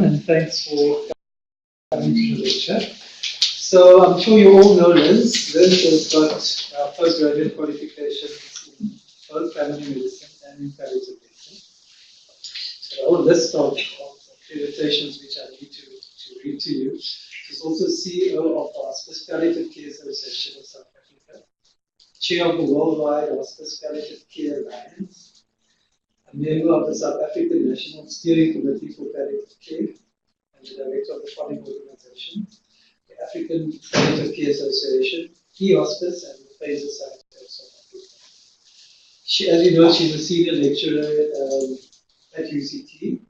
And thanks for coming to the lecture. So I'm sure you all know Liz. Liz has got postgraduate qualifications in both family medicine and in palliative medicine. So a whole list of accreditations which I need to read to you. She's also CEO of the Hospice Palliative Care Association of South Africa, Chair of the Worldwide Hospice Palliative Care Alliance, a member of the South African National Steering Committee for Palliative Care, and the Director of the following organizations: the African Palliative Care Association, e-Hospice, and the Phase Society of South Africa. She, as you know, she's a senior lecturer at UCT,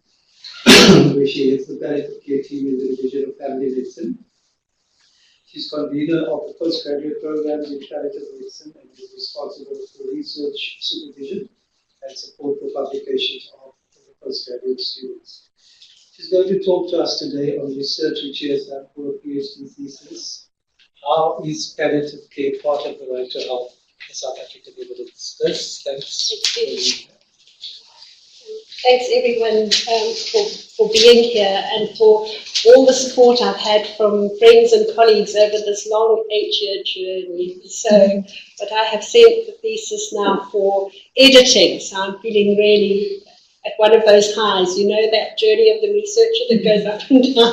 where she heads the palliative care team in the Division of Family Medicine. She's convener of the postgraduate program in palliative medicine and is responsible for research supervision and support for publications of the postgraduate students. She's going to talk to us today on research which she has done for a PhD thesis. How is palliative care part of the right to health in South African evidence? Liz, thanks. Thanks everyone for being here and for all the support I've had from friends and colleagues over this long 8-year journey. So, but I have sent the thesis now for editing, so I'm feeling really at one of those highs. You know that journey of the researcher that goes up and down.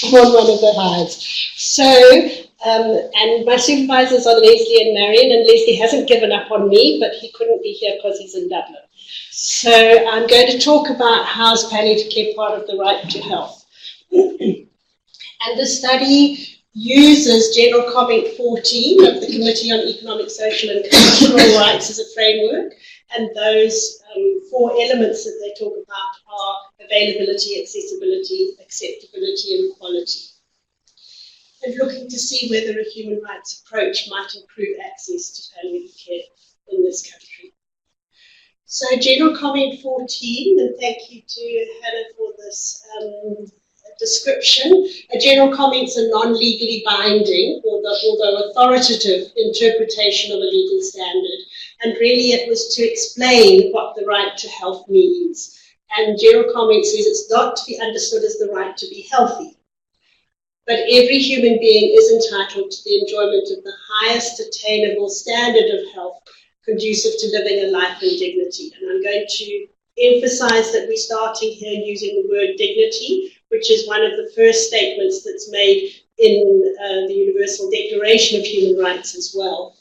I'm on one of the highs. So, and my supervisors are Leslie and Marion, and Leslie hasn't given up on me, but he couldn't be here because he's in Dublin. So I'm going to talk about how is palliative care part of the right to health. And the study uses General Comment 14 of the Committee on Economic, Social and Cultural Rights as a framework, and those 4 elements that they talk about are availability, accessibility, acceptability and quality. And looking to see whether a human rights approach might improve access to palliative care in this country. So General Comment 14, and thank you to Hannah for this description. A general comment's a non-legally binding, although authoritative, interpretation of a legal standard. And really it was to explain what the right to health means. And general comment says it's not to be understood as the right to be healthy. But every human being is entitled to the enjoyment of the highest attainable standard of health conducive to living a life in dignity. And I'm going to emphasize that we're starting here using the word dignity, which is one of the first statements that's made in the Universal Declaration of Human Rights as well.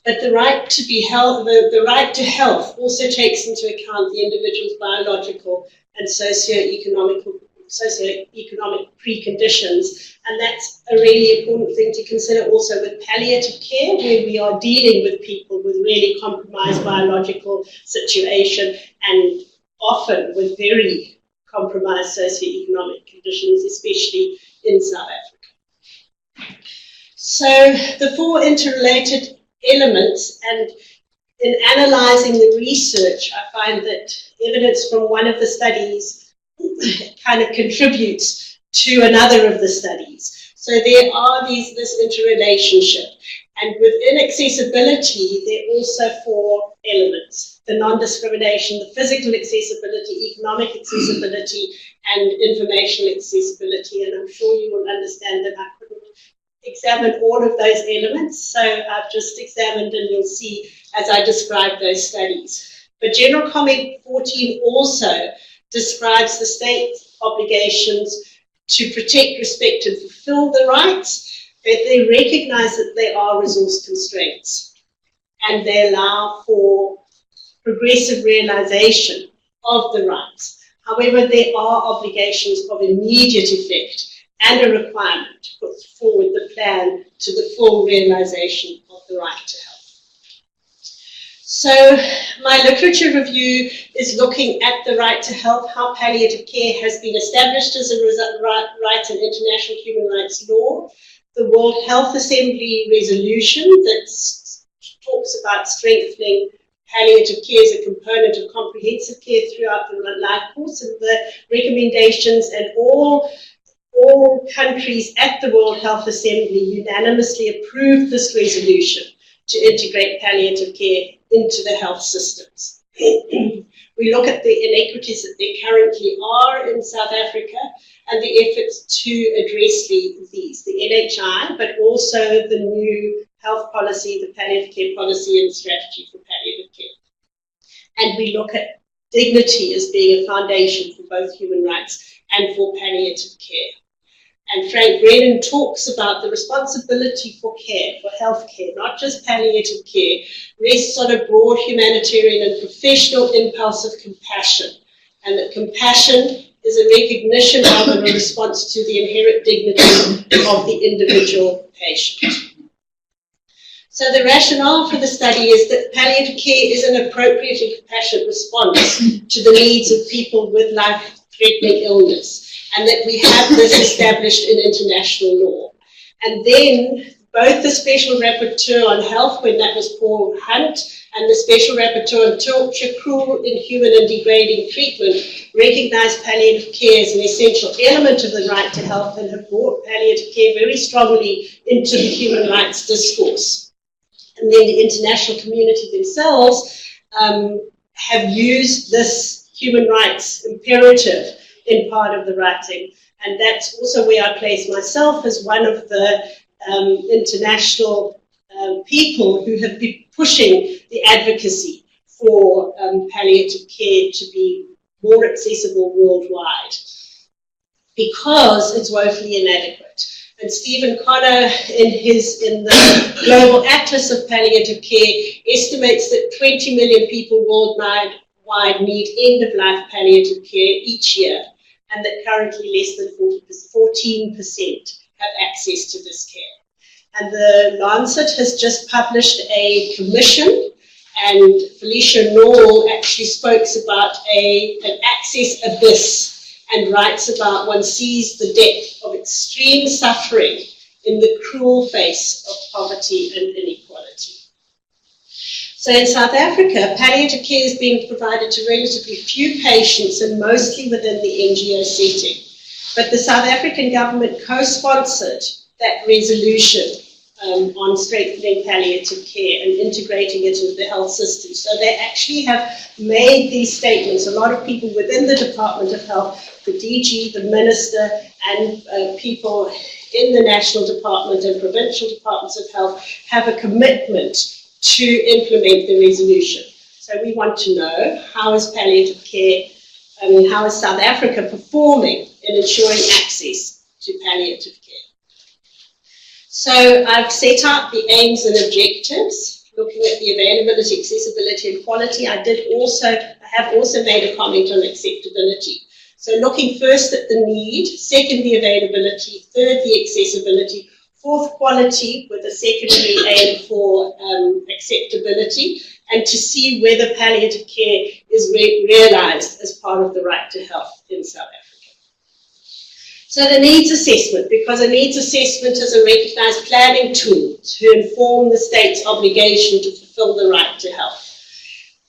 But the right to be the right to health also takes into account the individual's biological and socioeconomic preconditions, and that's a really important thing to consider also with palliative care, where we are dealing with people with really compromised biological situation and often with very compromised socioeconomic conditions, especially in South Africa. So the 4 interrelated elements, and in analysing the research, I find that evidence from one of the studies kind of contributes to another of the studies. So there are this interrelationship. And within accessibility, there are also 4 elements: the non-discrimination, the physical accessibility, economic accessibility, and informational accessibility. And I'm sure you will understand that I couldn't examine all of those elements, so I've just examined, and you'll see as I describe those studies. But General Comment 14 also describes the state's obligations to protect, respect, and fulfill the rights, but they recognize that there are resource constraints, and they allow for progressive realization of the rights. However, there are obligations of immediate effect and a requirement to put forward the plan to the full realization of the right to health. So my literature review is looking at the right to health, how palliative care has been established as a right in international human rights law, the World Health Assembly resolution that talks about strengthening palliative care as a component of comprehensive care throughout the life course, and the recommendations, and all countries at the World Health Assembly unanimously approved this resolution to integrate palliative care into the health systems. We look at the inequities that there currently are in South Africa and the efforts to address these, the NHI, but also the new health policy, the palliative care policy and strategy for palliative care. And we look at dignity as being a foundation for both human rights and for palliative care. And Frank Brennan talks about the responsibility for care, for health care, not just palliative care, rests on a broad humanitarian and professional impulse of compassion. And that compassion is a recognition of and a response to the inherent dignity of the individual patient. So the rationale for the study is that palliative care is an appropriate and compassionate response to the needs of people with life-threatening illness, and that we have this established in international law. And then both the Special Rapporteur on Health, when that was Paul Hunt, and the Special Rapporteur on Torture, Cruel, Inhuman and Degrading Treatment recognise palliative care as an essential element of the right to health and have brought palliative care very strongly into the human rights discourse. And then the international community themselves have used this human rights imperative in part of the writing. And that's also where I place myself as one of the international people who have been pushing the advocacy for palliative care to be more accessible worldwide, because it's woefully inadequate. And Stephen Connor, in the Global Atlas of Palliative Care, estimates that 20 million people worldwide need end-of-life palliative care each year, and that currently less than 14% have access to this care. And the Lancet has just published a commission, and Felicia Norwell actually spoke about an access abyss, and writes about one sees the depth of extreme suffering in the cruel face of poverty and inequality. So in South Africa, palliative care is being provided to relatively few patients and mostly within the NGO setting. But the South African government co-sponsored that resolution on strengthening palliative care and integrating it into the health system. So they actually have made these statements. A lot of people within the Department of Health, the DG, the Minister, and people in the National Department and Provincial Departments of Health have a commitment to implement the resolution. So we want to know, how is palliative care, how is South Africa performing in ensuring access to palliative care? So I've set out the aims and objectives, looking at the availability, accessibility, and quality. I have also made a comment on acceptability. So looking first at the need, second the availability, third the accessibility, fourth quality with a secondary aim for acceptability, and to see whether palliative care is realised as part of the right to health in South Africa. So the needs assessment, because a needs assessment is a recognised planning tool to inform the state's obligation to fulfil the right to health.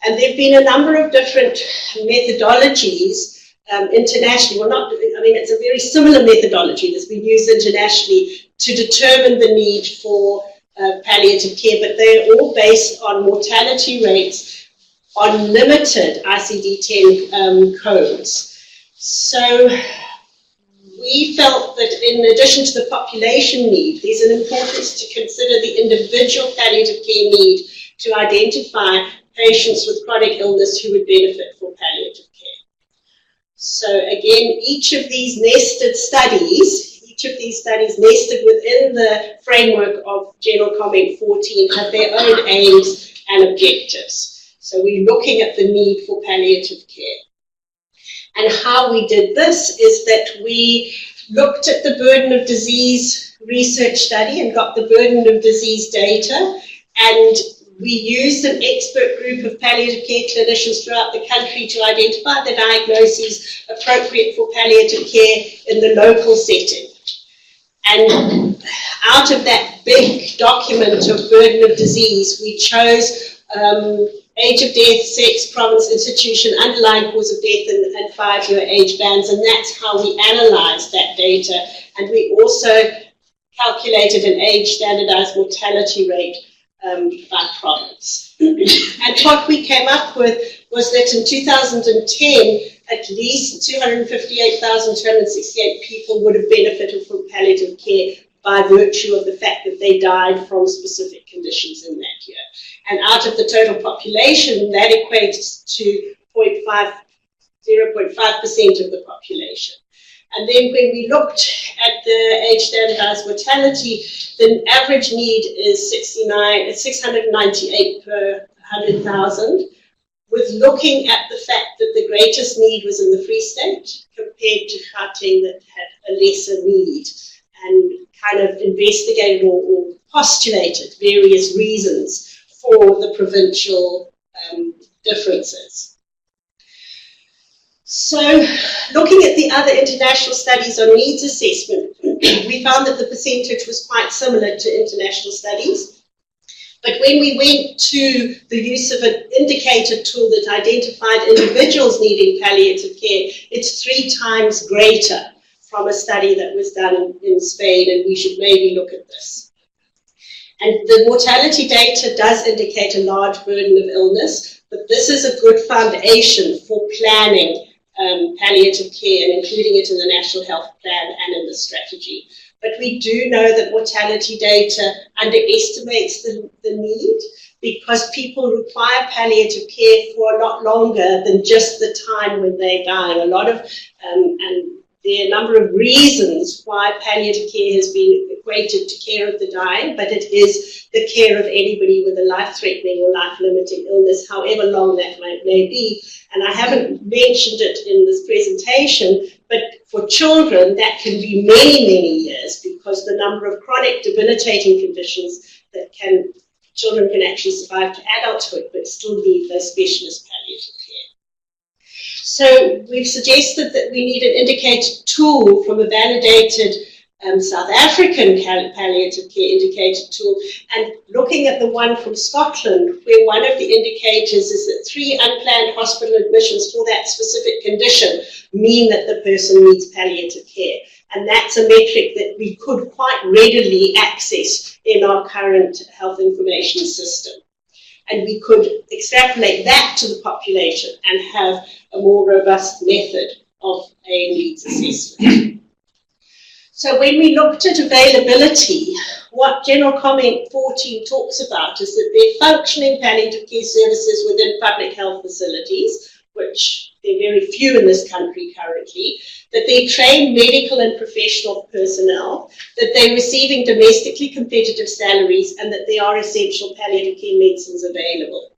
And there have been a number of different methodologies internationally. It's a very similar methodology that's been used internationally to determine the need for palliative care, but they're all based on mortality rates on limited ICD-10 codes. So we felt that in addition to the population need, there's an importance to consider the individual palliative care need to identify patients with chronic illness who would benefit from palliative care. So again, each of these studies nested within the framework of General Comment 14 have their own aims and objectives. So we're looking at the need for palliative care. And how we did this is that we looked at the burden of disease research study and got the burden of disease data, and we used an expert group of palliative care clinicians throughout the country to identify the diagnoses appropriate for palliative care in the local setting. And out of that big document of burden of disease, we chose age of death, sex, province, institution, underlying cause of death, and 5-year age bands, and that's how we analysed that data. And we also calculated an age standardised mortality rate by province. And what we came up with was that in 2010, at least 258,268 people would have benefited from palliative care by virtue of the fact that they died from specific conditions in that year. And out of the total population, that equates to 0.5% of the population. And then when we looked at the age standardized mortality, the average need is 698 per 100,000, with looking at the fact that the greatest need was in the Free State compared to Gauteng that had a lesser need, and kind of investigated or postulated various reasons for the provincial differences. So, looking at the other international studies on needs assessment, we found that the percentage was quite similar to international studies. But when we went to the use of an indicator tool that identified individuals needing palliative care, it's 3 times greater from a study that was done in Spain, and we should maybe look at this. And the mortality data does indicate a large burden of illness, but this is a good foundation for planning palliative care and including it in the National Health Plan and in the strategy. But we do know that mortality data underestimates the need, because people require palliative care for a lot longer than just the time when they die. A lot of, and there are a number of reasons why palliative care has been equated to care of the dying, but it is the care of anybody with a life-threatening or life-limiting illness, however long that may be. And I haven't mentioned it in this presentation, but for children, that can be many, many years, because the number of chronic debilitating conditions that children can actually survive to adulthood, but still need those specialist palliative care. So we've suggested that we need an indicator tool from a validated South African palliative care indicator tool, and looking at the one from Scotland, where one of the indicators is that 3 unplanned hospital admissions for that specific condition mean that the person needs palliative care. And that's a metric that we could quite readily access in our current health information system. And we could extrapolate that to the population and have a more robust method of a needs assessment. So when we looked at availability, what General Comment 14 talks about is that they're functioning palliative care services within public health facilities, which there are very few in this country currently, that they train medical and professional personnel, that they're receiving domestically competitive salaries, and that there are essential palliative care medicines available.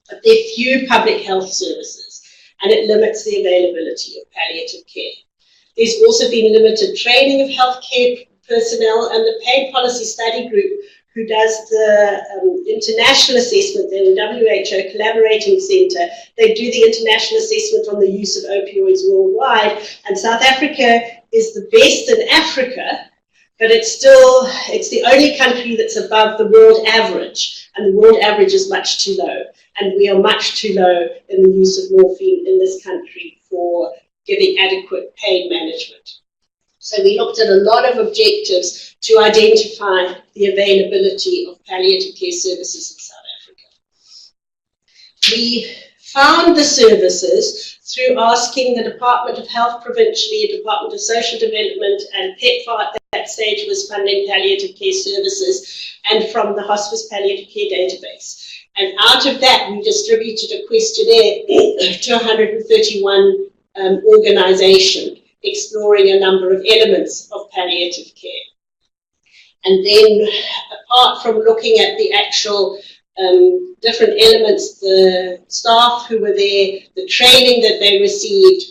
But there are few public health services, and it limits the availability of palliative care. There's also been limited training of healthcare personnel, and the Pain Policy Study Group, who does the international assessment, they're the WHO Collaborating Centre, they do the international assessment on the use of opioids worldwide, and South Africa is the best in Africa, but it's the only country that's above the world average, and the world average is much too low, and we are much too low in the use of morphine in this country for giving adequate pain management. So we looked at a lot of objectives to identify the availability of palliative care services in South Africa. We found the services through asking the Department of Health provincially, Department of Social Development, and PEPFAR at that stage was funding palliative care services, and from the Hospice Palliative Care Database. And out of that, we distributed a questionnaire to 131 organizations, exploring a number of elements of palliative care. And then, apart from looking at the actual different elements, the staff who were there, the training that they received,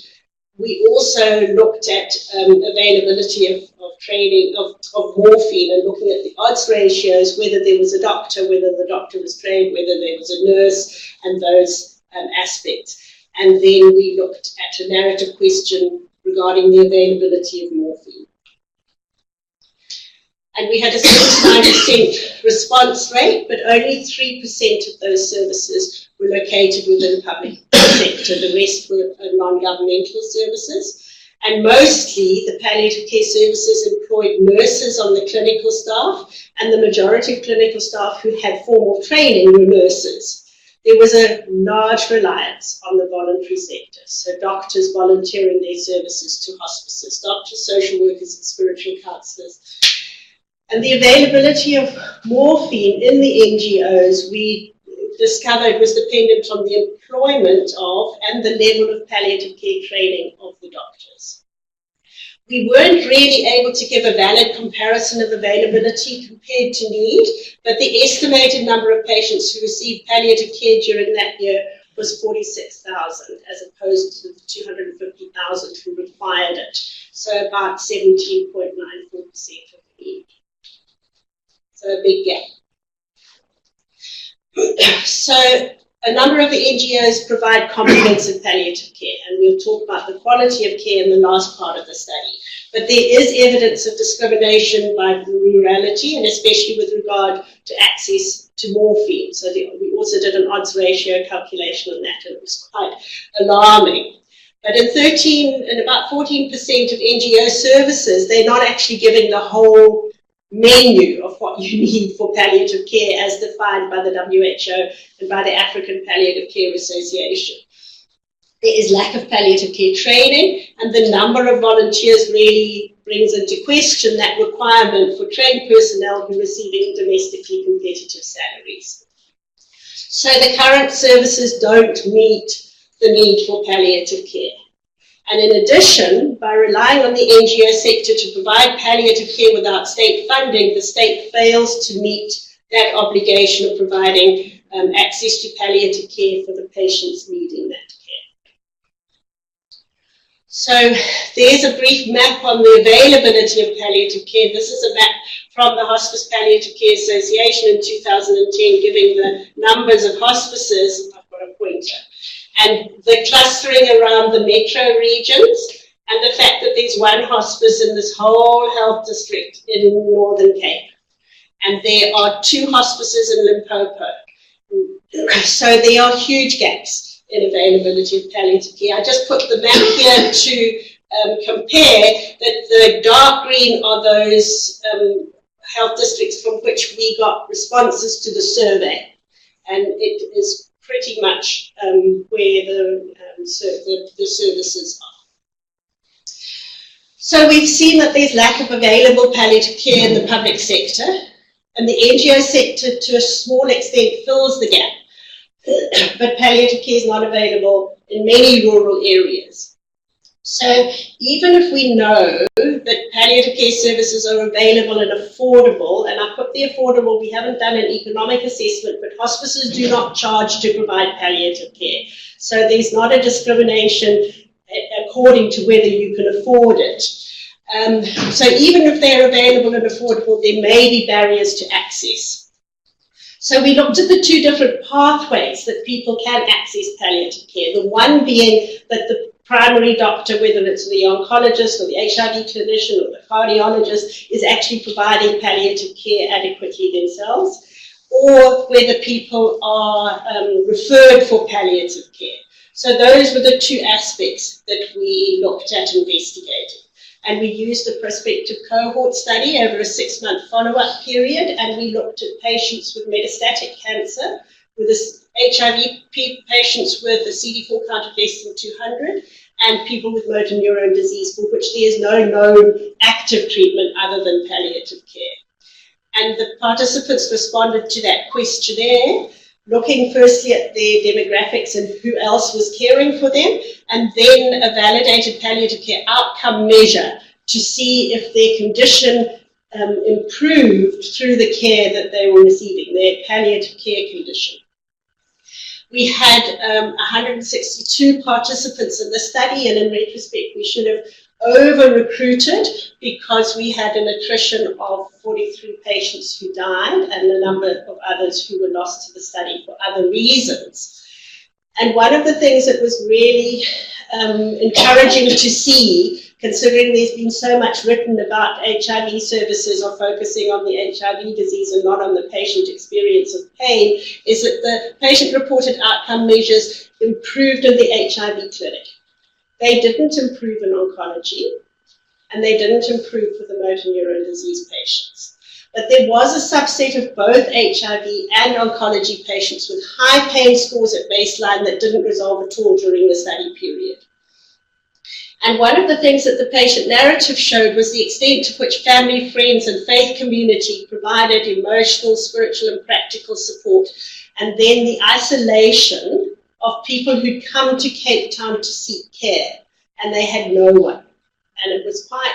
we also looked at availability of training of morphine, and looking at the odds ratios, whether there was a doctor, whether the doctor was trained, whether there was a nurse, and those aspects. And then we looked at a narrative question regarding the availability of morphine. And we had a 79% response rate, but only 3% of those services were located within the public sector. The rest were non-governmental services. And mostly the palliative care services employed nurses on the clinical staff, and the majority of clinical staff who had formal training were nurses. there was a large reliance on the voluntary sector. So doctors volunteering their services to hospices, doctors, social workers, and spiritual counsellors. And the availability of morphine in the NGOs, we discovered, was dependent on the employment of and the level of palliative care training of the doctors. We weren't really able to give a valid comparison of availability compared to need, but the estimated number of patients who received palliative care during that year was 46,000, as opposed to the 250,000 who required it. So about 17.94% of the need. So a big gap. So a number of the NGOs provide comprehensive palliative care, and we'll talk about the quality of care in the last part of the study. But there is evidence of discrimination by rurality, and especially with regard to access to morphine. So we also did an odds ratio calculation on that, and it was quite alarming. But in about 14% of NGO services, they're not actually giving the whole menu of what you need for palliative care as defined by the WHO and by the African Palliative Care Association. There is lack of palliative care training, and the number of volunteers really brings into question that requirement for trained personnel who are receiving domestically competitive salaries. So the current services don't meet the need for palliative care. And in addition, by relying on the NGO sector to provide palliative care without state funding, the state fails to meet that obligation of providing access to palliative care for the patients needing that care. So there's a brief map on the availability of palliative care. This is a map from the Hospice Palliative Care Association in 2010, giving the numbers of hospices. I've got a pointer. And the clustering around the metro regions, and the fact that there's one hospice in this whole health district in Northern Cape. And there are 2 hospices in Limpopo. So there are huge gaps in availability of palliative care. I just put the map here to compare that the dark green are those health districts from which we got responses to the survey. And it is pretty much where the services are. So we've seen that there's lack of available palliative care in the public sector, and the NGO sector to a small extent fills the gap, but palliative care is not available in many rural areas. So even if we know that palliative care services are available and affordable, and I put the affordable, we haven't done an economic assessment, but hospices do not charge to provide palliative care. So there's not a discrimination according to whether you can afford it. So even if they're available and affordable, there may be barriers to access. So we looked at the 2 different pathways that people can access palliative care. The one being that the primary doctor, whether it's the oncologist or the HIV clinician or the cardiologist, is actually providing palliative care adequately themselves, or whether people are referred for palliative care. So those were the 2 aspects that we looked at investigating. And we used a prospective cohort study over a 6-month follow-up period, and we looked at patients with metastatic cancer, with HIV patients with a CD4 count of less than 200, and people with motor neuron disease for which there is no known active treatment other than palliative care. And the participants responded to that questionnaire, looking firstly at their demographics and who else was caring for them, and then a validated palliative care outcome measure to see if their condition improved through the care that they were receiving, their palliative care condition. We had 162 participants in the study, and in retrospect, we should have over-recruited because we had an attrition of 43 patients who died and a number of others who were lost to the study for other reasons. And one of the things that was really encouraging to see, considering there's been so much written about HIV services or focusing on the HIV disease and not on the patient experience of pain, is that the patient-reported outcome measures improved in the HIV clinic. They didn't improve in oncology, and they didn't improve for the motor neuron disease patients. but there was a subset of both HIV and oncology patients with high pain scores at baseline that didn't resolve at all during the study period. And one of the things that the patient narrative showed was the extent to which family, friends, and faith community provided emotional, spiritual, and practical support, and then the isolation of people who'd come to Cape Town to seek care, and they had no one. And it was quite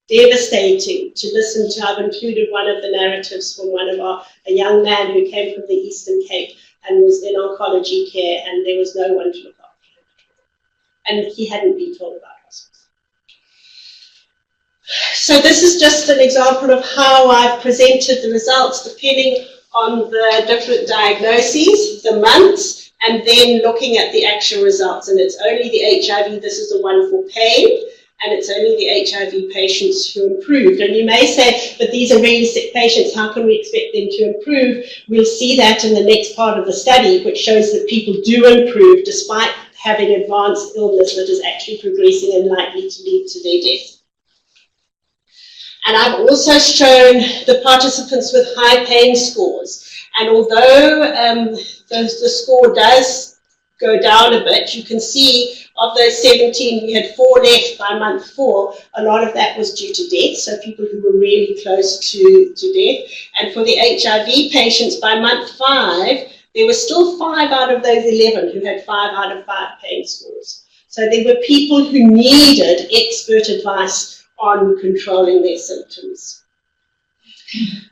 devastating to listen to. I've included one of the narratives from a young man who came from the Eastern Cape and was in oncology care, and there was no one to look after him. And he hadn't been told about hospice. So this is just an example of how I've presented the results depending on the different diagnoses, the months, and then looking at the actual results. And it's only the HIV, this is the one for pain, and it's only the HIV patients who improved. And you may say, but these are really sick patients, how can we expect them to improve? We'll see that in the next part of the study, which shows that people do improve despite having advanced illness that is actually progressing and likely to lead to their death. And I've also shown the participants with high pain scores. And although the score does go down a bit, you can see of those 17, we had 4 left by month 4. A lot of that was due to death, so people who were really close to death. And for the HIV patients, by month 5, there were still 5 out of those 11 who had 5 out of 5 pain scores. So there were people who needed expert advice on controlling their symptoms.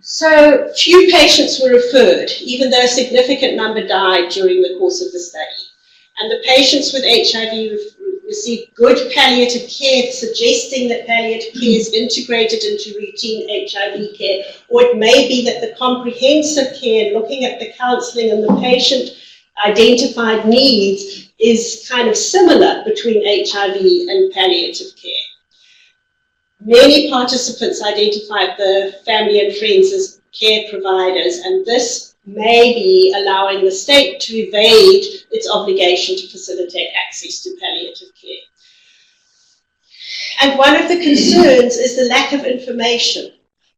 So few patients were referred, even though a significant number died during the course of the study. And the patients with HIV received good palliative care, suggesting that palliative care is integrated into routine HIV care, or it may be that the comprehensive care, looking at the counselling and the patient identified needs, is kind of similar between HIV and palliative care. Many participants identified the family and friends as care providers, and this may be allowing the state to evade its obligation to facilitate access to palliative care. And one of the concerns is the lack of information,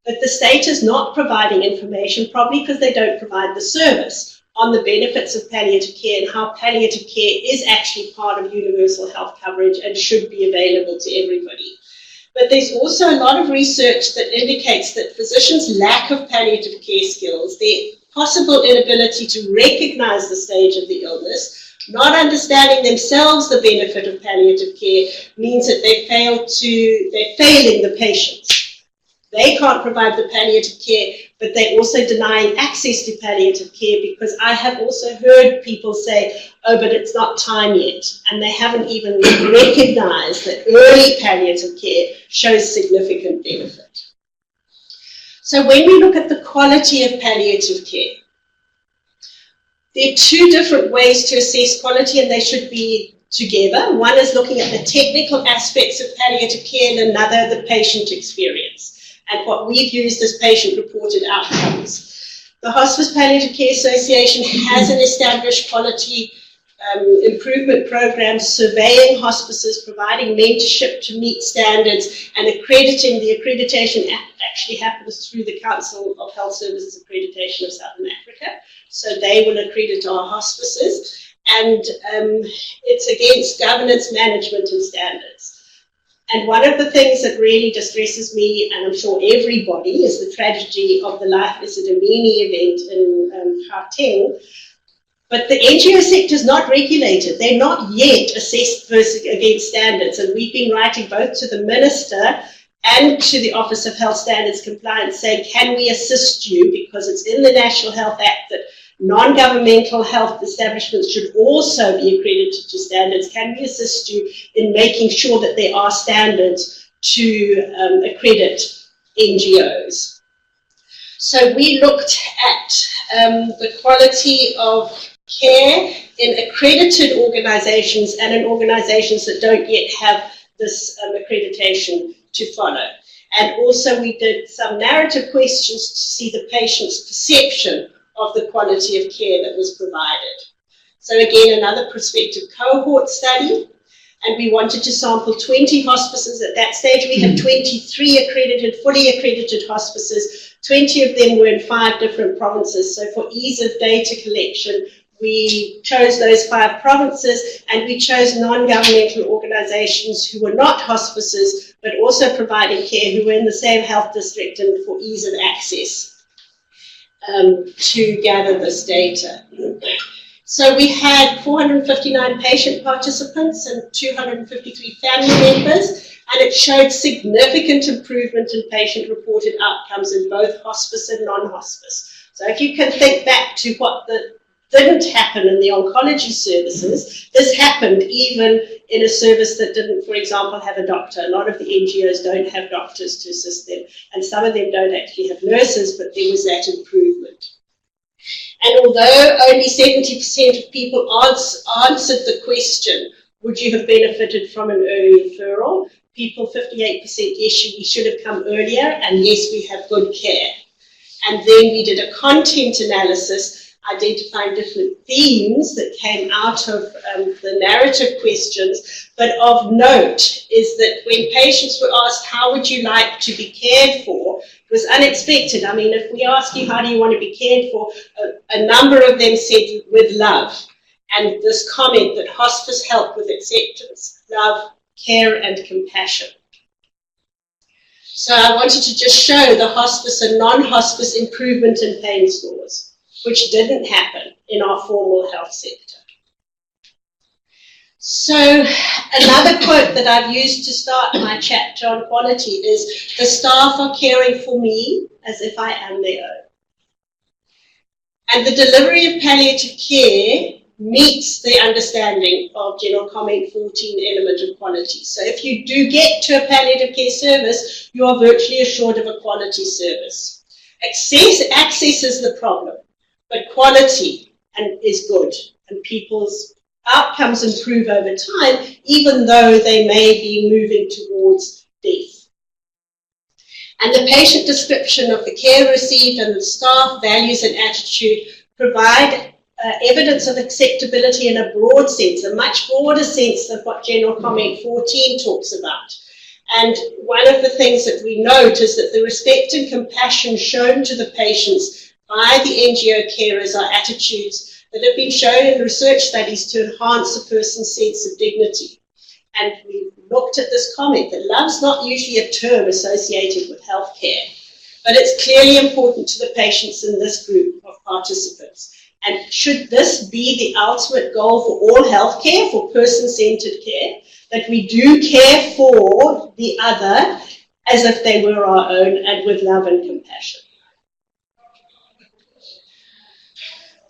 that the state is not providing information, probably because they don't provide the service, on the benefits of palliative care and how palliative care is actually part of universal health coverage and should be available to everybody. But there's also a lot of research that indicates that physicians' lack of palliative care skills, their possible inability to recognize the stage of the illness, not understanding themselves the benefit of palliative care, means that they're failing the patients. They can't provide the palliative care, but they're also denying access to palliative care, because I have also heard people say, oh, but it's not time yet, and they haven't even recognized that early palliative care shows significant benefit. So when we look at the quality of palliative care, there are 2 different ways to assess quality, and they should be together. One is looking at the technical aspects of palliative care, and another the patient experience. And what we've used as patient-reported outcomes. The Hospice Palliative Care Association has an established quality improvement program, surveying hospices, providing mentorship to meet standards, and accrediting. The accreditation actually happens through the Council of Health Services Accreditation of Southern Africa. So they will accredit our hospices. And it's against governance, management, and standards. And one of the things that really distresses me, and I'm sure everybody, is the tragedy of the Life Isidamini event in Gauteng. But the NGO sector is not regulated. They're not yet assessed against standards. And we've been writing both to the Minister and to the Office of Health Standards Compliance saying, can we assist you? Because it's in the National Health Act that non-governmental health establishments should also be accredited to standards. Can we assist you in making sure that there are standards to accredit NGOs? So we looked at the quality of care in accredited organizations and in organizations that don't yet have this accreditation to follow. And also we did some narrative questions to see the patient's perception of the quality of care that was provided. So again, another prospective cohort study, and we wanted to sample 20 hospices. At that stage, we had 23 accredited, fully accredited hospices, 20 of them were in 5 different provinces. So for ease of data collection, we chose those 5 provinces, and we chose non-governmental organizations who were not hospices, but also providing care, who were in the same health district, and for ease of access to gather this data. So we had 459 patient participants and 253 family members, and it showed significant improvement in patient-reported outcomes in both hospice and non-hospice. So if you can think back to what didn't happen in the oncology services, this happened even in a service that didn't, for example, have a doctor. A lot of the NGOs don't have doctors to assist them, and some of them don't actually have nurses, but there was that improvement. And although only 70% of people answered the question, would you have benefited from an early referral? People, 58%, yes, we should have come earlier, and yes, we have good care. And then we did a content analysis, identifying different themes that came out of the narrative questions. But of note is that when patients were asked, how would you like to be cared for, it was unexpected. I mean, if we ask you, how do you want to be cared for, a number of them said, with love. And this comment that hospice helped with acceptance, love, care, and compassion. So I wanted to just show the hospice and non-hospice improvement in pain scores, which didn't happen in our formal health sector. So another quote that I've used to start my chapter on quality is, the staff are caring for me as if I am their own. And the delivery of palliative care meets the understanding of General Comment 14 element of quality. So if you do get to a palliative care service, you are virtually assured of a quality service. Access is the problem, but quality is good, and people's outcomes improve over time, even though they may be moving towards death. And the patient description of the care received and the staff values and attitude provide evidence of acceptability in a broad sense, a much broader sense than what General Comment 14 talks about. And one of the things that we note is that the respect and compassion shown to the patients by the NGO carers are attitudes that have been shown in research studies to enhance a person's sense of dignity. And we looked at this comment that love's not usually a term associated with healthcare, but it's clearly important to the patients in this group of participants. And should this be the ultimate goal for all healthcare, for person-centered care, that we do care for the other as if they were our own and with love and compassion?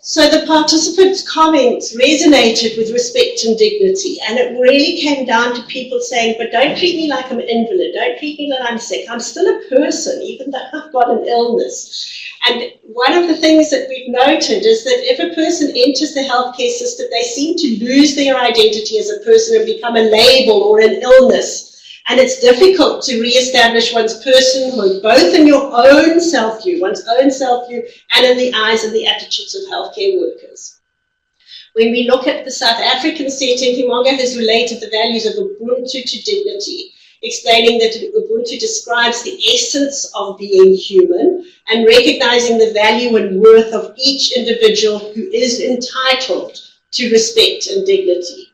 So the participants' comments resonated with respect and dignity, and it really came down to people saying, but don't treat me like I'm an invalid, don't treat me like I'm sick, I'm still a person, even though I've got an illness. And one of the things that we've noted is that if a person enters the healthcare system, they seem to lose their identity as a person and become a label or an illness. And it's difficult to re-establish one's personhood, both in your own self-view, one's own self-view, and in the eyes and the attitudes of healthcare workers. When we look at the South African setting, Himonga has related the values of Ubuntu to dignity, explaining that Ubuntu describes the essence of being human and recognizing the value and worth of each individual who is entitled to respect and dignity.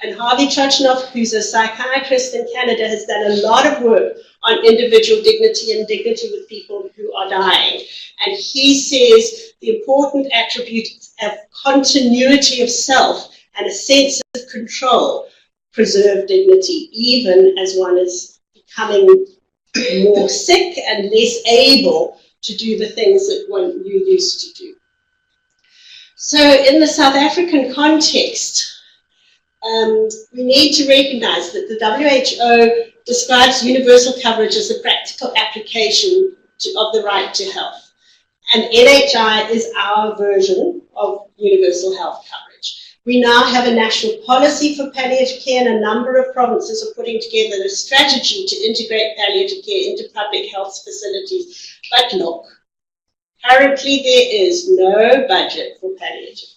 And Harvey Chochnov, who's a psychiatrist in Canada, has done a lot of work on individual dignity and dignity with people who are dying. And he says the important attribute of continuity of self and a sense of control preserve dignity, even as one is becoming more sick and less able to do the things that you used to do. So in the South African context, we need to recognize that the WHO describes universal coverage as a practical application of the right to health. And NHI is our version of universal health coverage. We now have a national policy for palliative care, and a number of provinces are putting together a strategy to integrate palliative care into public health facilities. But look, currently there is no budget for palliative care.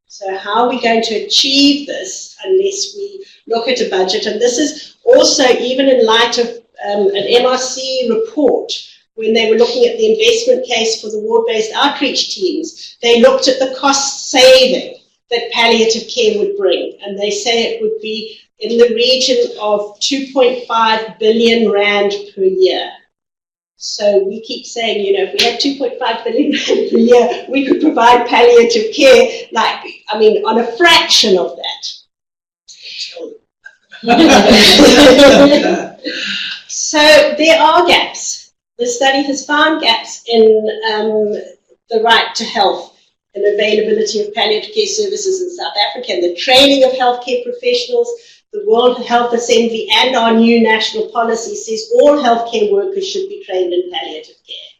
So how are we going to achieve this unless we look at a budget? And this is also even in light of an MRC report, when they were looking at the investment case for the ward-based outreach teams, they looked at the cost saving that palliative care would bring, and they say it would be in the region of 2.5 billion rand per year. So we keep saying, you know, if we had 2.5 billion rand per year, we could provide palliative care, like, I mean, on a fraction of that. So there are gaps. The study has found gaps in the right to health and availability of palliative care services in South Africa, and the training of healthcare professionals. The World Health Assembly and our new national policy says all healthcare workers should be trained in palliative care.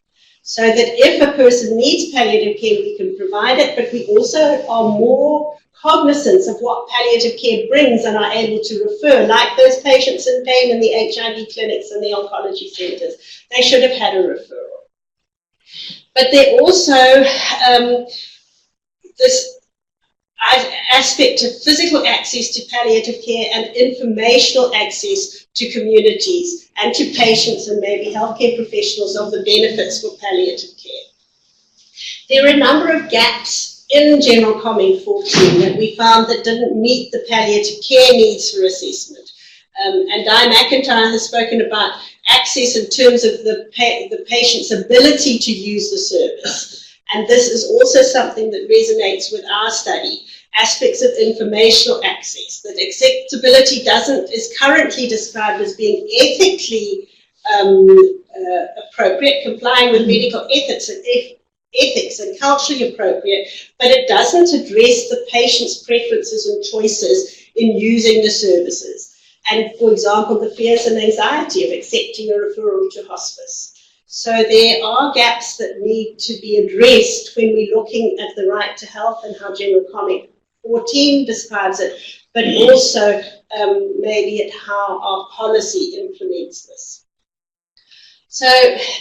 So that if a person needs palliative care, we can provide it, but we also are more cognizant of what palliative care brings and are able to refer, like those patients in pain in the HIV clinics and the oncology centres. They should have had a referral. But there also this aspect of physical access to palliative care and informational access to communities and to patients and maybe healthcare professionals of the benefits for palliative care. There are a number of gaps in General Comment 14 that we found that didn't meet the palliative care needs for assessment. And Di McIntyre has spoken about access in terms of the patient's ability to use the service. And this is also something that resonates with our study, aspects of informational access, that acceptability is currently described as being ethically appropriate, complying with medical ethics and culturally appropriate, but it doesn't address the patient's preferences and choices in using the services. And, for example, the fears and anxiety of accepting a referral to hospice. So there are gaps that need to be addressed when we're looking at the right to health and how General Comment 14 describes it, but also maybe at how our policy implements this. So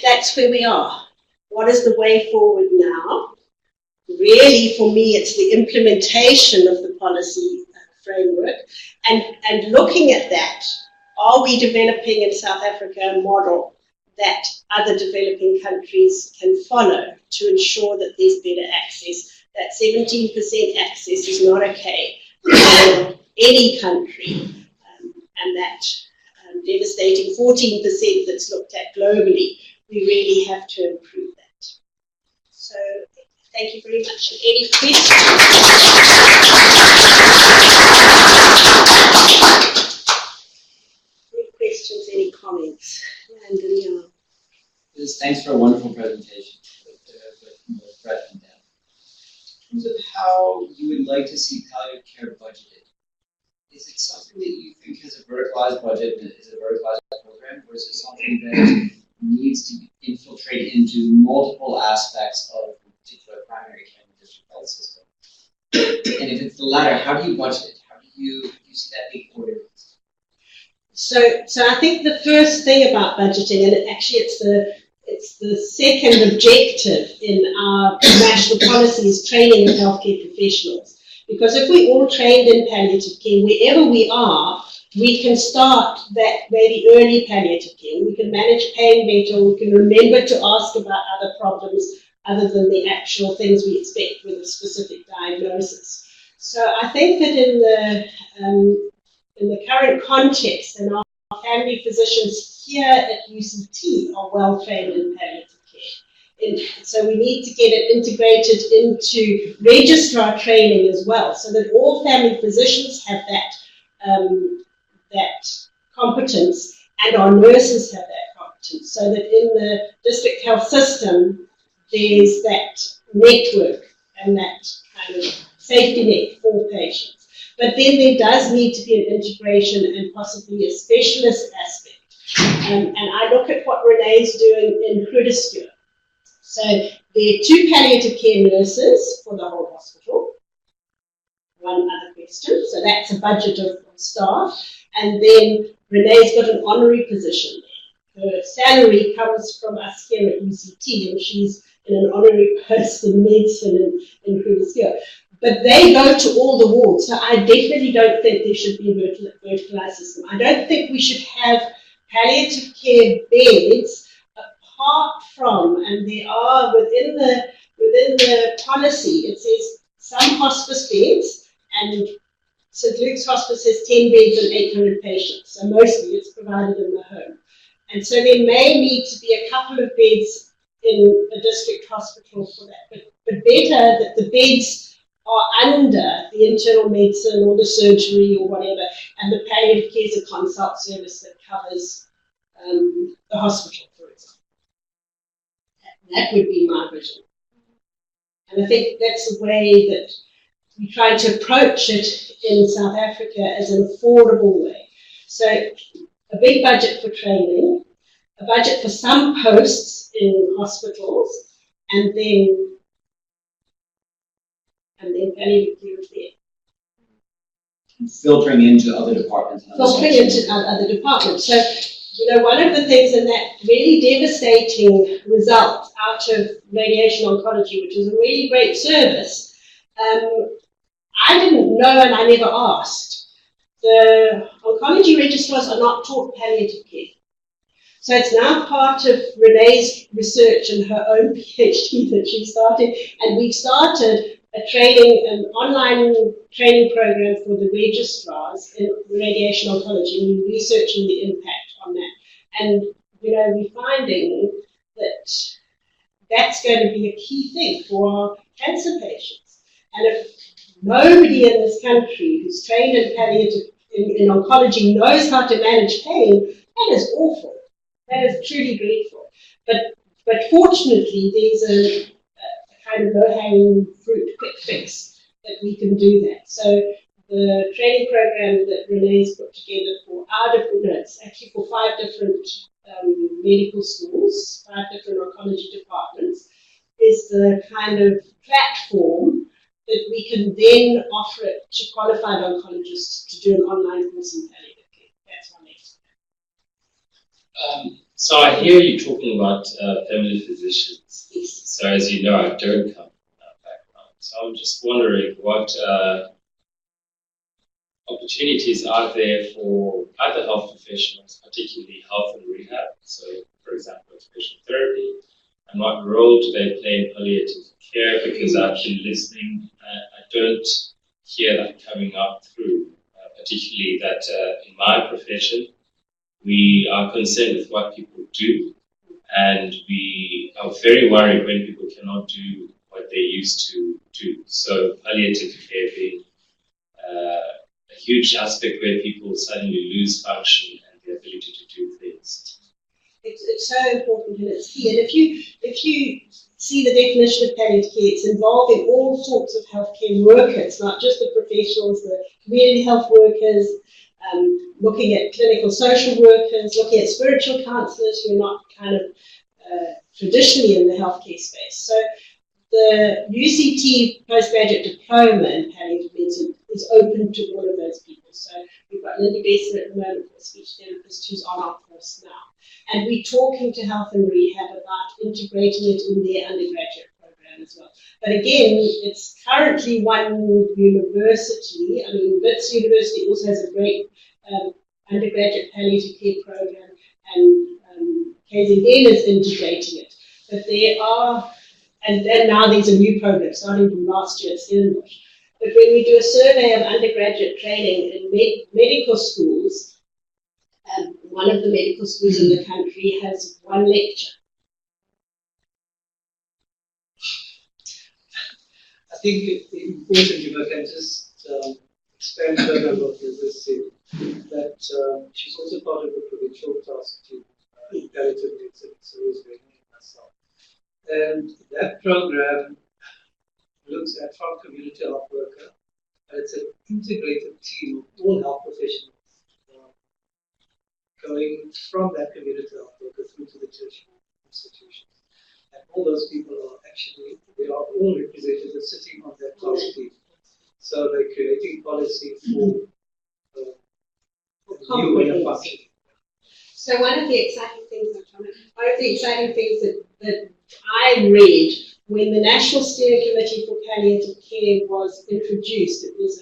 that's where we are. What is the way forward now? Really, for me, it's the implementation of the policy framework and looking at that. Are we developing in South Africa a model that other developing countries can follow to ensure that there's better access? That 17% access is not okay for any country, and that devastating 14% that's looked at globally, we really have to improve that. So thank you very much. Any questions? Any questions, any comments? And Liz, thanks for a wonderful presentation with breadth and depth. In terms of how you would like to see palliative care budgeted, is it something that you think has a verticalized budget, is it a verticalized program, or is it something that needs to infiltrate into multiple aspects of a particular primary care and district health system? And if it's the latter, how do you budget it? How do you see that being coordinated? So I think the first thing about budgeting, and actually it's the second objective in our national policy, is training of healthcare professionals. Because if we all trained in palliative care, wherever we are, we can start that maybe early palliative care. We can manage pain better. We can remember to ask about other problems other than the actual things we expect with a specific diagnosis. So I think that in the current context, and our family physicians here at UCT are well trained in palliative care. And so we need to get it integrated into registrar training as well, so that all family physicians have that competence, and our nurses have that competence, so that in the district health system there's that network and that kind of safety net for patients. But then there does need to be an integration and possibly a specialist aspect. And I look at what Renee's doing in Grootersdorp. So there are 2 palliative care nurses for the whole hospital. One other question. So that's a budget of staff. And then Renee's got an honorary position there. Her salary comes from us here at UCT, and she's in an honorary post in medicine in Grootersdorp. But they go to all the wards, so I definitely don't think there should be a verticalized system. I don't think we should have palliative care beds apart from, and there are within the policy, it says some hospice beds, and St. Luke's Hospice has 10 beds and 800 patients, so mostly it's provided in the home. And so there may need to be a couple of beds in a district hospital for that, but better that the beds are under the internal medicine or the surgery or whatever, and the palliative care is a consult service that covers the hospital, for example. That would be my vision. And I think that's the way that we try to approach it in South Africa as an affordable way. So a big budget for training, a budget for some posts in hospitals, and then palliative care there. Filtering into other departments. Filtering into other departments. So, one of the things in that really devastating result out of radiation oncology, which was a really great service, I didn't know and I never asked. The oncology registrars are not taught palliative care. So it's now part of Renee's research and her own PhD that she started, and we've started an online training program for the registrars in radiation oncology, and we're researching the impact on that. And, we're finding that that's going to be a key thing for our cancer patients. And if nobody in this country who's trained in palliative, in oncology knows how to manage pain, that is awful. That is truly grateful. But fortunately, there's a kind of low-hanging fruit, quick fix that we can do that. So the training program that Renee's put together for it's actually for 5 different medical schools, 5 different oncology departments, is the kind of platform that we can then offer it to qualified oncologists to do an online course in palliative care. That's our next plan. So I hear you talking about family physicians. Yes. So as you know, I don't come from that background. So I'm just wondering what opportunities are there for other health professionals, particularly health and rehab. So, for example, occupational therapy. And what role do they play in palliative care? Because I've been listening, I don't hear that coming up through, particularly that in my profession, we are concerned with what people do, and we are very worried when people cannot do what they used to do. So palliative care being a huge aspect where people suddenly lose function and the ability to do things. It's so important and it's key. And if you see the definition of palliative care, it's involving all sorts of healthcare workers, not just the professionals, the community health workers, looking at clinical social workers, looking at spiritual counsellors who are not kind of traditionally in the healthcare space. So the UCT postgraduate diploma in palliative medicine is open to all of those people. So we've got Lindy Besser at the moment, a speech therapist who's on our course now. And we're talking to health and rehab about integrating it in their undergraduate program as well. But again, it's currently one university. I mean, Wits University also has a great undergraduate palliative care program, and KZN is integrating it. But there are, and now there's a new program starting from last year at Stellenbosch. But when we do a survey of undergraduate training in medical schools, one of the medical schools in the country has 1 lecture. I think it's important, if I can just expand further on what Liz said, that she's also part of the provincial task team in palliative medicine, so is Renee and myself. And that program looks at from community health worker, and it's an integrated team of all health professionals going from that community health worker through to the tertiary institutions. And all those people are actually, they are all representatives sitting on that task team. So they're creating policy for a new way of functioning. So one of the exciting things that I read when the National Steering Committee for Palliative Care was introduced, it was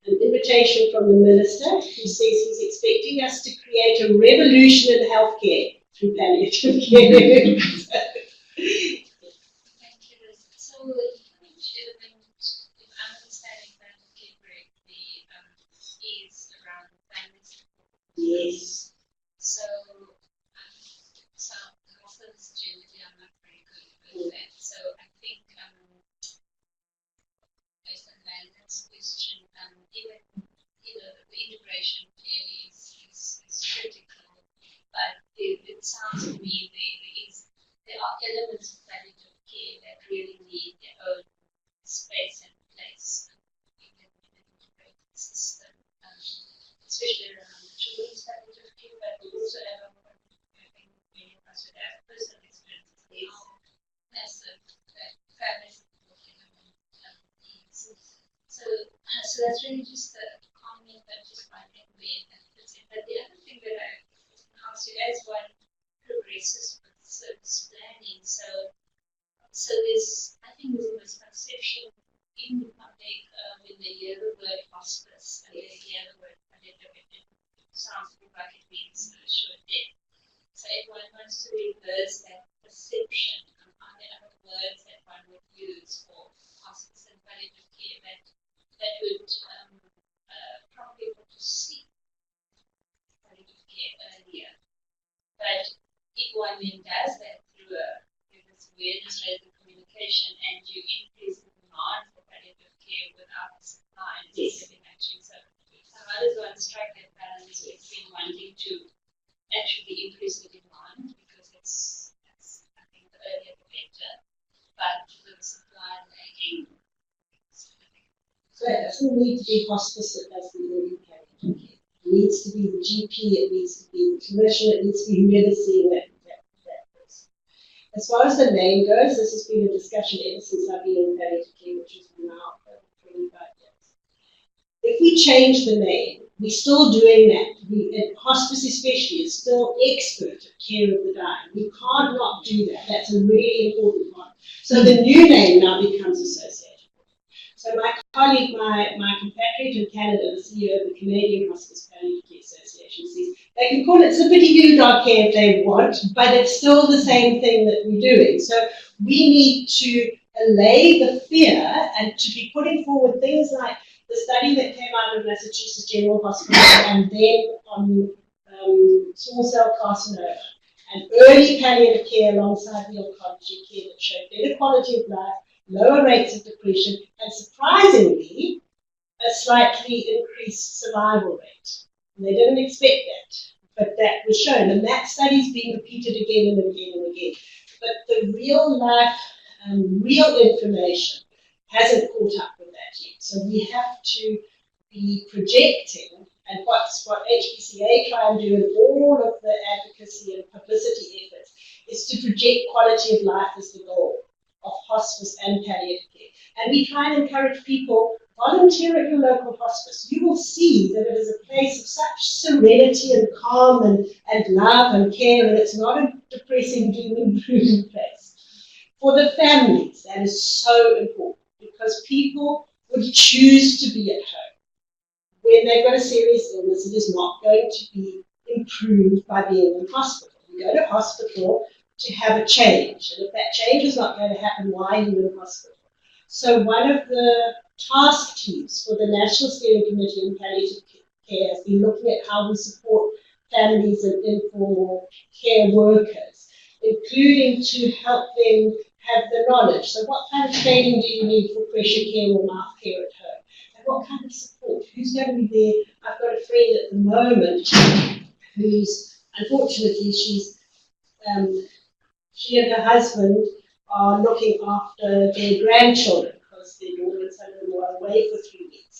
an invitation from the Minister who says he's expecting us to create a revolution in healthcare through palliative care. Thank you, Liz. So, each element, if I'm understanding that correctly, is around family support. Yes. So, the hospitals generally are not very good with that. So, I think, based on Landon's question, even, the integration clearly is critical, but it sounds to me there are elements of palliative care that really need their own space and place in an integrated system, especially around the children's palliative care, but we also have, I think many of us would have personal experiences, these massive family support needs. So that's really just a comment that just finding where that fits in. But the other thing that I asked you as one progresses with service planning, so there's, I think there's a misconception in the public when they hear the word hospice and they hear the word palliative, it sounds like it means short death. So everyone wants to reverse that perception. Are there other words that one would use for hospice and palliative care that would prompt people to seek palliative care earlier? But if one then does that through this awareness-raising communication and you increase the demand for palliative care without the supply and specific action, so how does one strike that balance between wanting to actually increase the demand, because that's I think the earlier the better, but with supply lacking? So it doesn't need to be hospice that does the early palliative care. It needs to be the GP, it needs to be the clinician, it needs to be really seeing that person. As far as the name goes, this has been a discussion ever since I've been in palliative care, which is now 25 years. If we change the name, we're still doing that. Hospice especially is still expert at care of the dying. We can't not do that. That's a really important part. So the new name now becomes associated. So my colleague, my compatriot in Canada, the CEO of the Canadian Hospice Palliative Care Association, says they can call it Zippity-Doo Dog Care if they want, but it's still the same thing that we're doing. So we need to allay the fear and to be putting forward things like the study that came out of Massachusetts General Hospital and then on small cell carcinoma and early palliative care alongside the oncology care that showed better quality of life, lower rates of depression, and surprisingly, a slightly increased survival rate. And they didn't expect that, but that was shown. And that study's been repeated again and again and again. But the real life, real information hasn't caught up with that yet. So we have to be projecting, and what's what HPCA try and do in all of the advocacy and publicity efforts is to project quality of life as the goal of hospice and palliative care. And we try and encourage people, volunteer at your local hospice. You will see that it is a place of such serenity and calm and love and care, and it's not a depressing, doom and gloom place. For the families, that is so important, because people would choose to be at home. When they've got a serious illness, it is not going to be improved by being in hospital. You go to hospital to have a change, and if that change is not going to happen, why are you in hospital? So one of the task teams for the National Steering Committee on Palliative Care has been looking at how we support families and informal care workers, including to help them have the knowledge. So what kind of training do you need for pressure care or mouth care at home? And what kind of support? Who's going to be there? I've got a friend at the moment who's, unfortunately, she and her husband are looking after their grandchildren because their daughter and son-in-law were away for 3 weeks.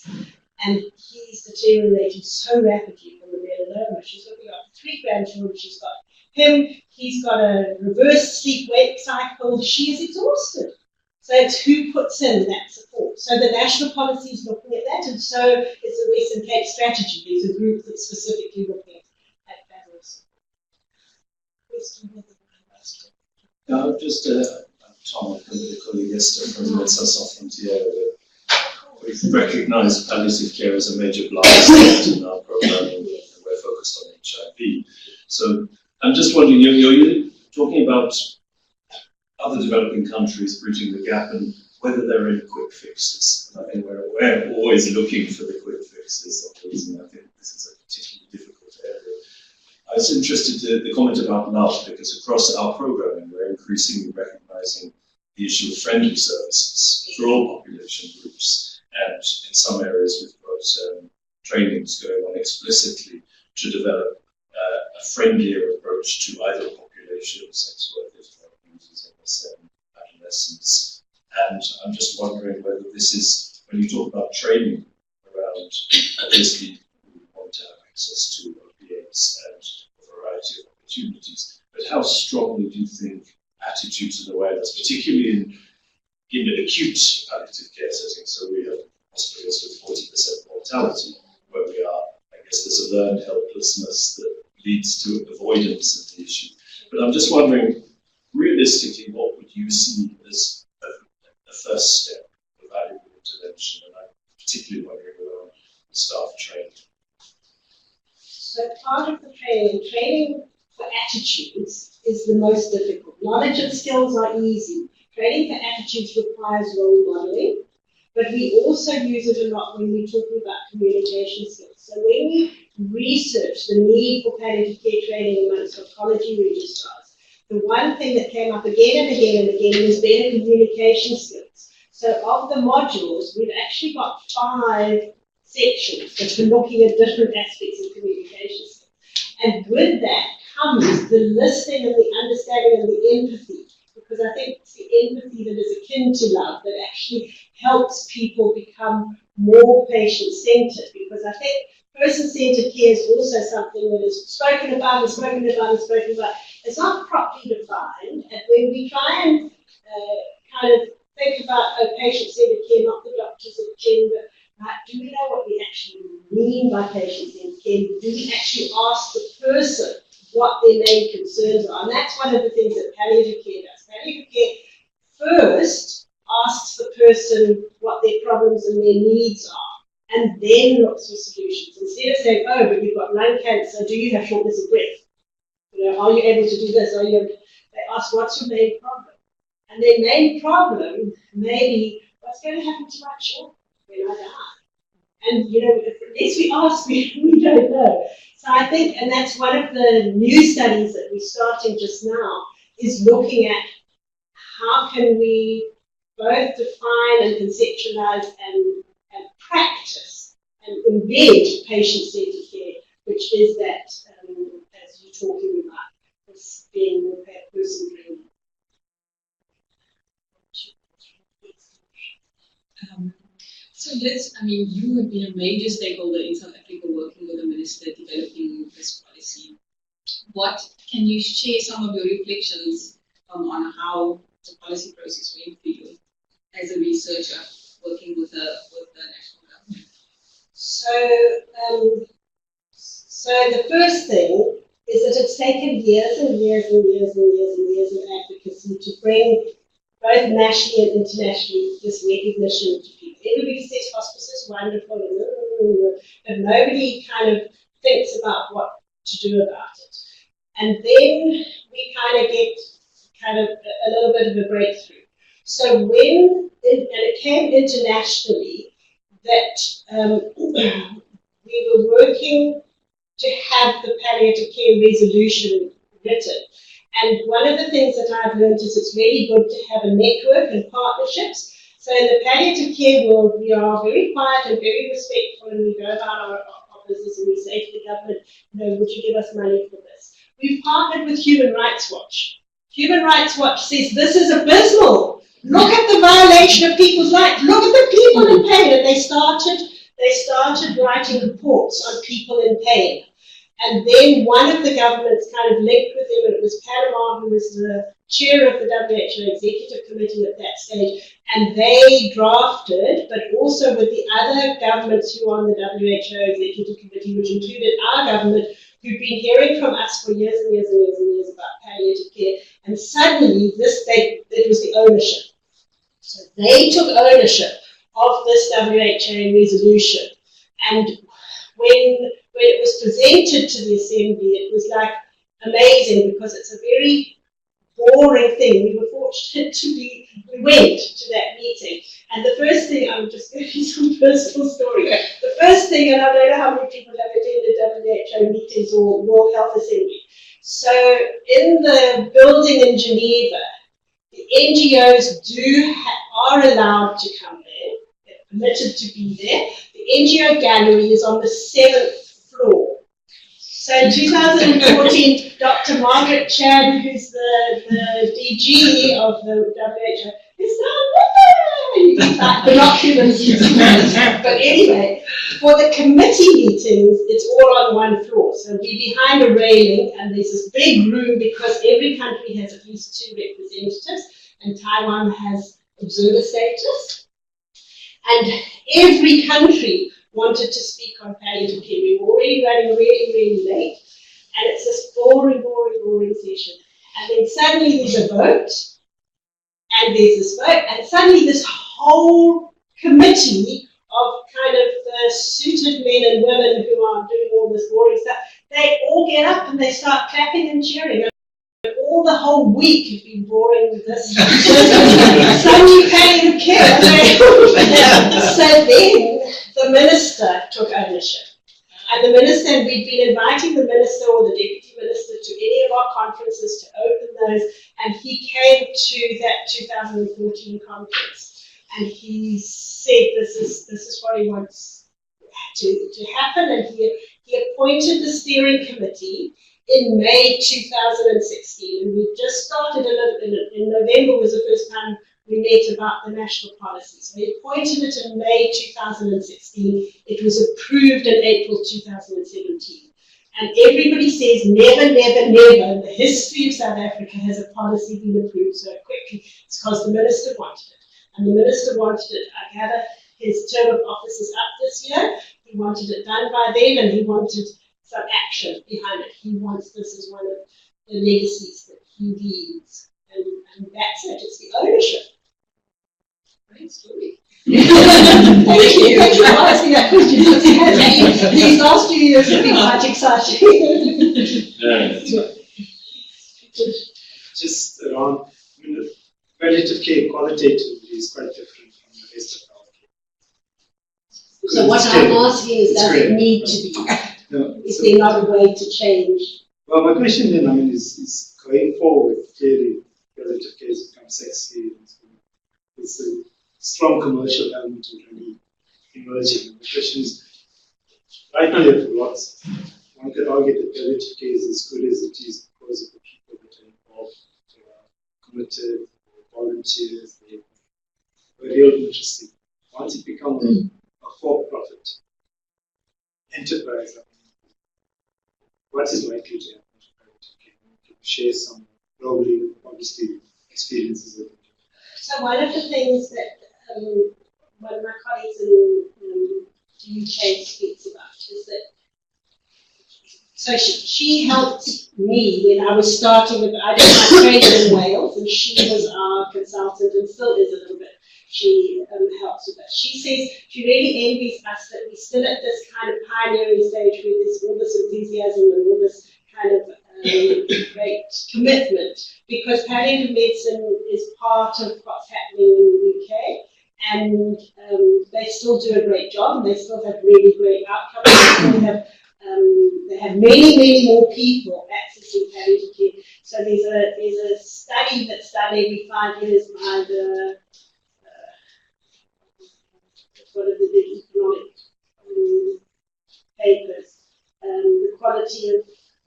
And he's deteriorated so rapidly from the melanoma. She's looking after 3 grandchildren. She's got him. He's got a reverse sleep-wake cycle. She is exhausted. So it's who puts in that support. So the national policy is looking at that, and so is the Western Cape strategy. There's a group that's specifically looking at family support. Just Tom, a colleague yesterday from Medecins Sans Frontières. We've recognised palliative care as a major blind spot in our programming, and we're focused on HIV. So I'm just wondering, you're talking about other developing countries bridging the gap and whether there are any quick fixes. And I think we're always looking for the quick fixes on these, and I think this is a particularly difficult area. I was interested in the comment about love, because across our programming, we're increasingly recognizing the issue of friendly services for all population groups. And in some areas, we've got trainings going on explicitly to develop a friendlier approach to either population, sex workers, drug users, MSM, adolescents. And I'm just wondering whether this is, when you talk about training around, obviously we want to have access to opiates and a variety of opportunities, but how strongly do you think attitudes and awareness, particularly in an acute palliative care setting, so we have hospitals with 40% mortality, where we are, I guess there's a learned helplessness that leads to avoidance of the issue. But I'm just wondering, realistically, what would you see as a first step of valuable intervention? And I'm particularly wondering around the staff training. So part of the training for attitudes is the most difficult. Knowledge and skills are easy. Training for attitudes requires role modeling, but we also use it a lot when we're talking about communication skills. So when we research the need for palliative care training amongst oncology registrars, the one thing that came up again and again and again was better communication skills. So of the modules, we've actually got 5 sections that are looking at different aspects of communication skills. And with that comes the listening and the understanding and the empathy, because I think it's the empathy that is akin to love that actually helps people become more patient-centered, because I think person-centered care is also something that is spoken about and spoken about and spoken about. It's not properly defined, and when we try and kind of think about patient-centered care, not the doctor's agenda, right? Do we know what we actually mean by patient-centered care? Do we actually ask the person what their main concerns are? And that's one of the things that palliative care does. Palliative care first asks the person what their problems and their needs are, and then looks for solutions. Instead of saying, oh, but you've got lung cancer, do you have shortness of breath? You know, are you able to do this? They ask, what's your main problem? And their main problem may be, what's going to happen to my children when I die? And, you know, unless we ask, we don't know. So I think, and that's one of the new studies that we're starting just now, is looking at how can we both define and conceptualize and practice and embed patient-centered care, which is that, as you're talking about, this being more person-driven. So Liz, I mean, you have been a major stakeholder in South Africa working with the Minister developing this policy. What can you share some of your reflections on how the policy process went for you as a researcher working with the national government? So the first thing is that it's taken years and years and years and years and years of advocacy to bring both nationally and internationally this recognition to people. Everybody says hospice is wonderful, but nobody kind of thinks about what to do about it. And then we kind of get a little bit of a breakthrough. So when it came internationally that we were working to have the palliative care resolution written. And one of the things that I've learned is it's really good to have a network and partnerships. So in the palliative care world, we are very quiet and very respectful, and we go about our business and we say to the government, you know, would you give us money for this? We've partnered with Human Rights Watch. Human Rights Watch says this is abysmal. Look at the violation of people's rights. Look at the people in pain. And they started writing reports on people in pain. And then one of the governments kind of linked with them, and it was Panama, who was the chair of the WHO Executive Committee at that stage, and they drafted, but also with the other governments who were on the WHO Executive Committee, which included our government, who'd been hearing from us for years and years and years and years about palliative care, and suddenly it was the ownership. So they took ownership of this WHO resolution, and when it was presented to the Assembly, it was like, amazing because it's a very boring thing. We were fortunate we went to that meeting. And the first thing, I'm just going to give you some personal story. The first thing, and I don't know how many people have attended WHO meetings or World Health Assembly. So in the building in Geneva, the NGOs are allowed to come there. They're permitted to be there. The NGO gallery is on the 7th floor. So in 2014, Dr. Margaret Chan, who's the DG of the WHO, is down there. You get like binoculars. But anyway, for the committee meetings, it's all on one floor. So we're behind a railing, and there's this big room because every country has at least 2 representatives, and Taiwan has observer status. And every country wanted to speak on palliative care. We were already running really, really late, and it's this boring session. And then suddenly there's a vote, and there's this vote, and suddenly this whole committee of kind of the suited men and women who are doing all this boring stuff, they all get up and they start clapping and cheering. All the whole week has been boring with this. Suddenly palliative care. So then the minister took ownership. And the minister, and we'd been inviting the minister or the deputy minister to any of our conferences to open those, and he came to that 2014 conference, and he said this is what he wants to happen, and he appointed the steering committee in May 2016, and we just started in November was the first time we met about the national policy. So we appointed it in May 2016. It was approved in April 2017. And everybody says never, never, never in the history of South Africa has a policy been approved so quickly. It's because the minister wanted it. And the minister wanted it, I gather his term of office is up this year. He wanted it done by then, and he wanted some action behind it. He wants this as one of the legacies that he leads. And that's it, it's the ownership. Great story. Thank you. Thank you for asking that question. These last few years have been quite exciting. Just around, I mean, palliative care qualitatively is quite different from the rest of our care. So what I'm asking is, does it need to be? No, is there not a way to change? Well, my question then, I mean, is going forward, clearly, palliative care has become sexy. It's a strong commercial element already emerging. The question is, right now, there are lots. One could argue that palliative care is as good as it is because of the people that are involved, who are committed, volunteers, they're real interesting. Once it becomes a for-profit enterprise, what is likely to happen to palliative care? Can you share some, probably, obviously, experiences of it? So one of the things that one of my colleagues in the UK speaks about is that, so she helped me when I was starting with, I did my training in Wales, and she was our consultant and still is a little bit. She helps with that. She says she really envies us that we're still at this kind of pioneering stage where there's all this enthusiasm and all this kind of great commitment, because palliative medicine is part of what's happening in the UK, and they still do a great job, and they still have really great outcomes. They have many, many more people accessing palliative care. So there's a study that's done every 5 years by the one of the big economic papers, the quality of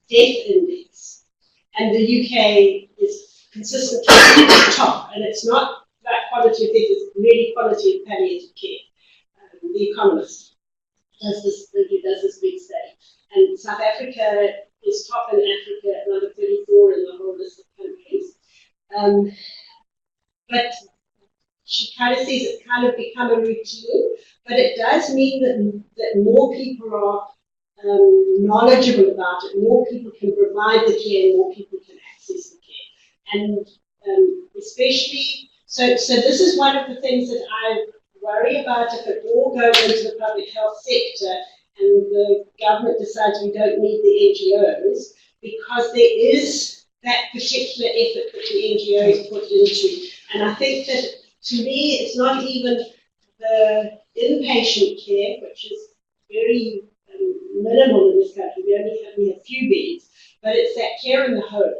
death index, and the UK is consistently at the top, and it's not that quality of death, it's really quality of palliative care. The Economist does this big study, and South Africa is top in Africa at number 34 in the whole list of countries. But she kind of says it's kind of become a routine, but it does mean that more people are knowledgeable about it, more people can provide the care, more people can access the care. And especially, so this is one of the things that I worry about if it all goes into the public health sector and the government decides we don't need the NGOs, because there is that particular effort that the NGOs put into. And I think that, to me, it's not even the inpatient care, which is very minimal in this country. We have few beds, but it's that care in the home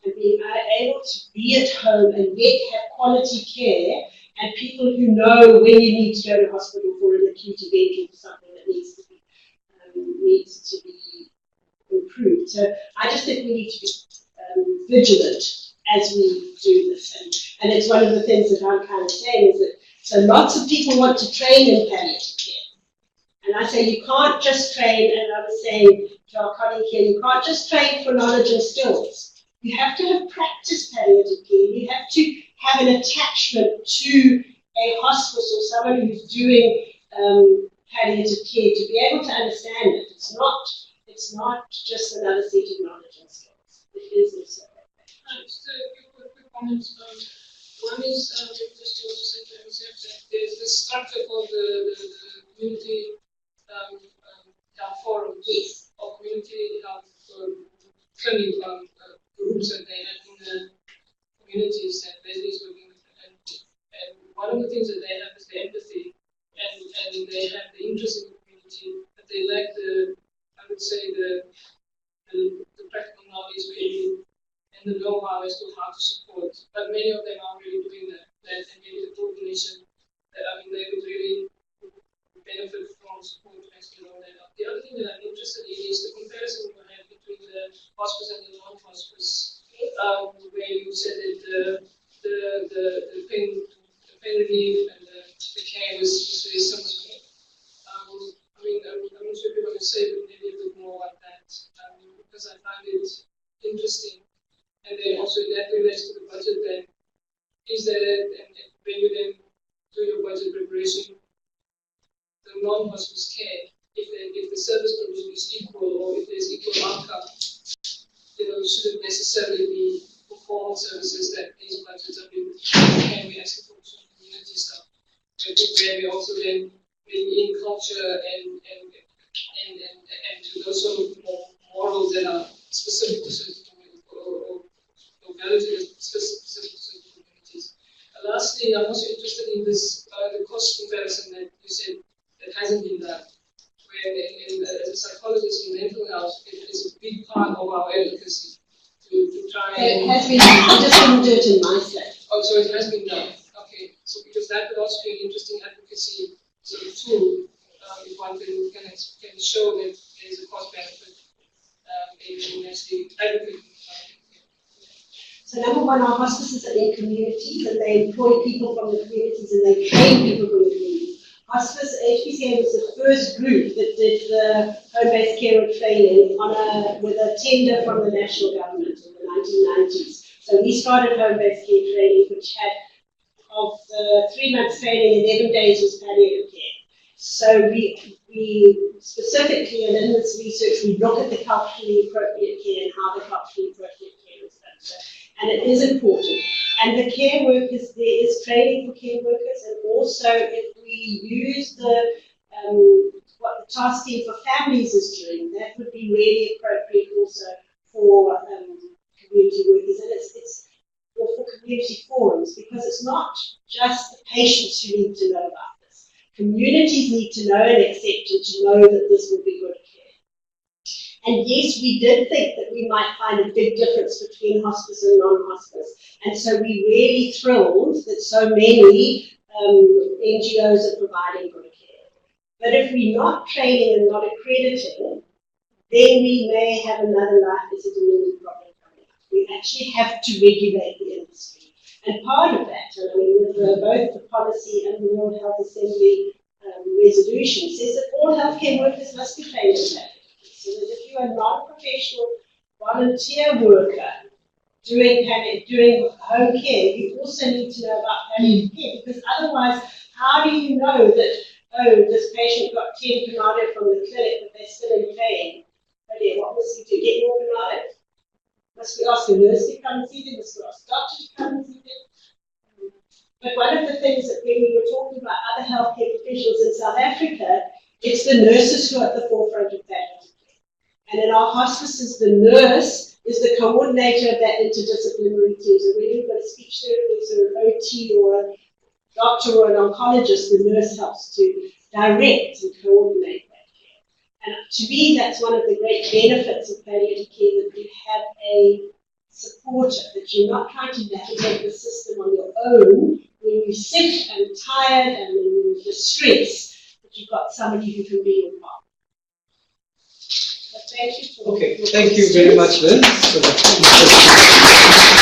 and being able to be at home and yet have quality care, and people who know when you need to go to hospital for an acute event or something that needs to be improved. So I just think we need to be vigilant as we do this, and it's one of the things that I'm kind of saying is that so lots of people want to train in palliative care, and I say you can't just train. And I was saying to our colleague here, you can't just train for knowledge and skills. You have to have practiced palliative care. You have to have an attachment to a hospice or someone who's doing palliative care to be able to understand it. It's not just another set of knowledge and skills. It is also. Just a few quick comments. One is just to also say to MSF that there's this structure called the community health forums, or community health clinic groups that they have in the communities that Leslie is working with. And one of the things that they have is the empathy, and they have the interest in the community, but they lack I would say the practical knowledge maybe, and the know-how as to how to support. But many of them are really doing that and maybe the coordination. They would really benefit from support as to know that. The other thing that I'm interested in is the comparison you have between the hospice and the non-hospice, where you said that the pain relief and the care was very similar. I'm not sure if you want to say maybe a bit more about that, because I find it interesting. And then also that relates to the budget then. Is that, and when you then do your budget preparation, the non-hospice care, if the service provision is equal or if there's equal outcome, shouldn't necessarily be performance services that these budgets are being, can we actually focus on community stuff. I think where we also then bring in culture and to those sort of morals that are specific to certain communities or values specific to certain communities. Lastly, I'm also interested in this the cost comparison that you said that hasn't been done. Where as a psychologist in mental health, it is a big part of our advocacy to try and. It has been done. I just didn't do it in my state. Oh, so it has been done. Okay, so because that could also be an interesting advocacy sort of tool, if one can show that there is a cost benefit in actually advocating. So number one, our hospices are in communities, and they employ people from the communities, and they train people from the communities. Hospice HPCA was the first group that did the home-based care training with a tender from the national government in the 1990s. So we started home-based care training, which had, of the 3 months training, 11 days was palliative care. So we specifically, and in this research, we look at the culturally appropriate care and how the culturally appropriate care is done. So, and it is important. And the care workers, there is training for care workers, and also if we use what the task team for families is doing, that would be really appropriate also for community workers, and it's or for community forums, because it's not just the patients who need to know about this. Communities need to know and accept it to know that this will be good care. And yes, we did think that we might find a big difference between hospice and non-hospice, and so we're really thrilled that so many NGOs are providing good care. But if we're not training and not accrediting, then we may have another life visibility problem coming up. We actually have to regulate the industry. And part of that, with both the policy and the World Health Assembly resolution, says that all healthcare workers must be trained in that. So that if you're a non-professional volunteer worker doing home care, you also need to know about palliative care, because otherwise, how do you know that, oh, this patient got 10 Panado from the clinic, but they're still in pain? Oh dear, what must we do? Get more Panado? Must we ask a nurse to come and see them? Must we ask a doctor to come and see them? But one of the things that when we were talking about other healthcare professionals in South Africa, it's the nurses who are at the forefront of palliative care. And in our hospices, the nurse is the coordinator of that interdisciplinary team. So when you've got a speech therapist or an OT or a doctor or an oncologist, the nurse helps to direct and coordinate that care. And to me, that's one of the great benefits of palliative care, that you have a supporter, that you're not trying to navigate the system on your own when you're sick and tired and in distress, but you've got somebody who can be your partner. So thank you for Okay, your thank you very much, questions. Liz.